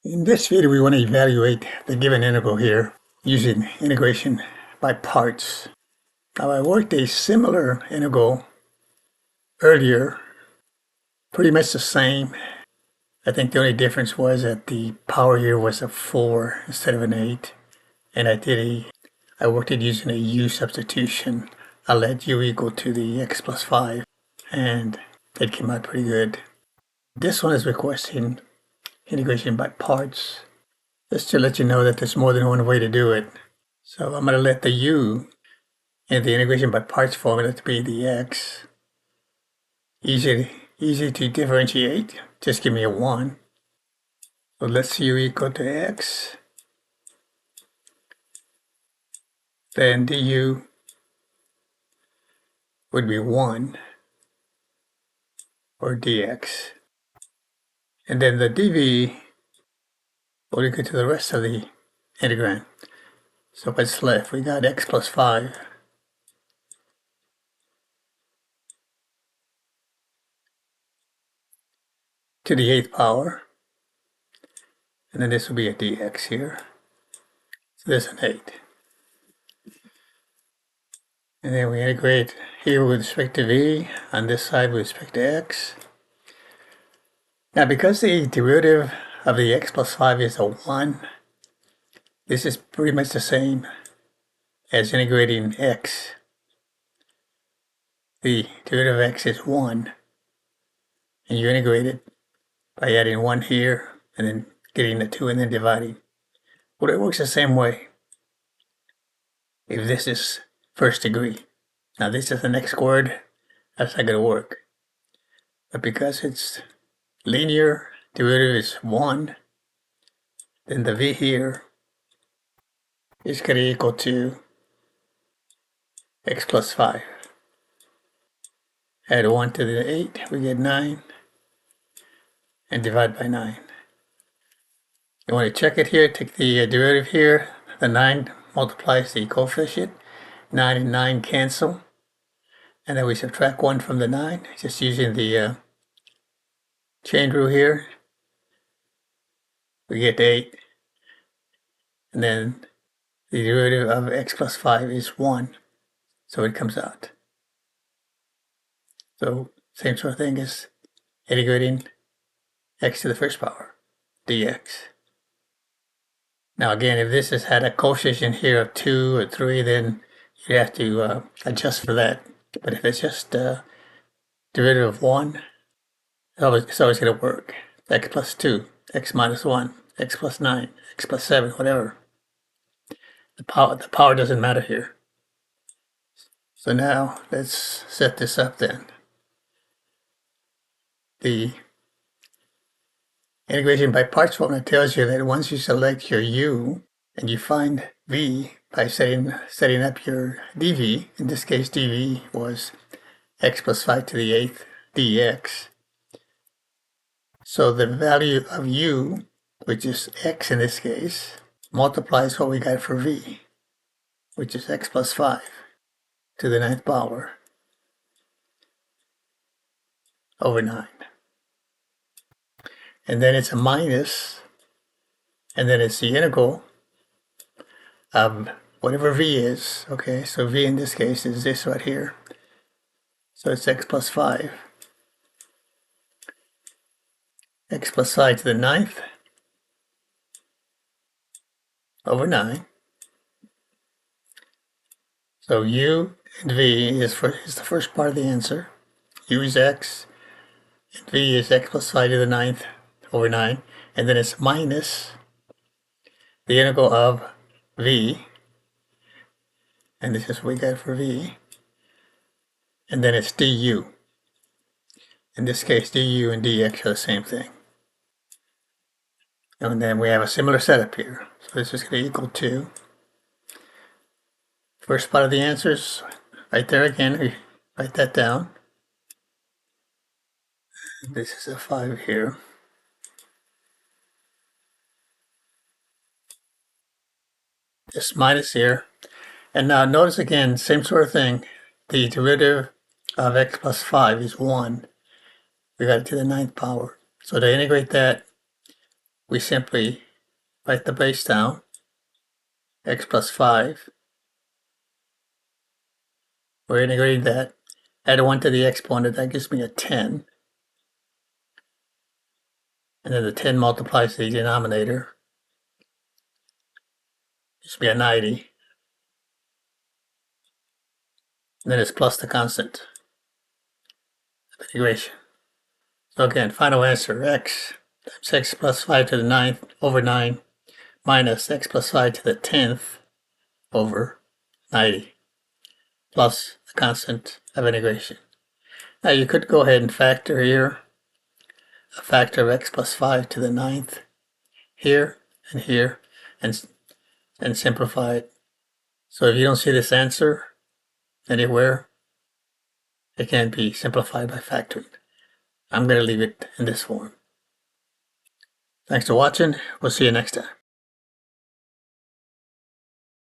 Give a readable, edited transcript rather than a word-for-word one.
In this video, we want to evaluate the given integral here using integration by parts. Now, I worked a similar integral earlier, pretty much the same. I think the only difference was that the power here was a 4 instead of an 8. And I worked it using a U substitution. I let U equal to the x plus 5, and it came out pretty good. This one is requesting integration by parts. Just to let you know that there's more than one way to do it. So I'm going to let the U in the integration by parts formula to be the x. Easy to differentiate. Just give me a 1. So let's U equal to x. Then du would be 1 or dx. And then the dv will equal to the rest of the integrand. So what's left? We got x plus 5 to the 8th power. And then this will be a dx here. So this is an 8. And then we integrate here with respect to v, on this side with respect to x. Now because the derivative of the x plus 5 is a 1, this is pretty much the same as integrating x. The derivative of x is 1, and you integrate it by adding 1 here, and then getting the 2 and then dividing. Well, it works the same way if this is first degree. Now this is an x squared, that's not going to work. But because it's linear, derivative is 1, then the v here is going to equal to x plus 5. Add 1 to the 8, we get 9, and divide by 9. You want to check it here, take the derivative here, the 9 multiplies the coefficient, 9 and 9 cancel, and then we subtract 1 from the 9, just using the chain rule here. We get 8, and then the derivative of x plus 5 is 1, so it comes out. So same sort of thing as integrating x to the first power, dx. Now again, if this has had a coefficient here of 2 or 3, then you have to adjust for that. But if it's just derivative of 1, it's always going to work. X plus 2, x minus 1, x plus 9, x plus 7, whatever. The power doesn't matter here. So now let's set this up then. The integration by parts formula tells you that once you select your u and you find v by setting up your dv, in this case dv was x plus 5 to the 8th dx. So the value of u, which is x in this case, multiplies what we got for v, which is x plus 5 to the 9th power over 9. And then it's a minus, and then it's the integral of whatever v is. Okay, so v in this case is this right here. So it's x plus 5. X plus 5 to the 9th over 9. So u and v is the first part of the answer. U is x, and v is x plus 5 to the 9th over 9. And then it's minus the integral of v, and this is what we got for v. And then it's du. In this case, du and dx are the same thing. And then we have a similar setup here. So this is going to equal to, first part of the answers, right there again, we write that down. This is a 5 here. This minus here. And now notice again, same sort of thing. The derivative of x plus 5 is 1. We got it to the 9th power. So to integrate that, we simply write the base down, x plus 5. We're integrating that. Add 1 to the exponent, that gives me a 10. And then the 10 multiplies the denominator. Gives me a 90. And then it's plus the constant of integration. So again, final answer, x times x plus 5 to the 9th over 9 minus x plus 5 to the 10th over 90 plus the constant of integration. Now you could go ahead and factor here a factor of x plus 5 to the 9th here and here and simplify it. So if you don't see this answer anywhere, it can be simplified by factoring. I'm going to leave it in this form. Thanks for watching. We'll see you next time.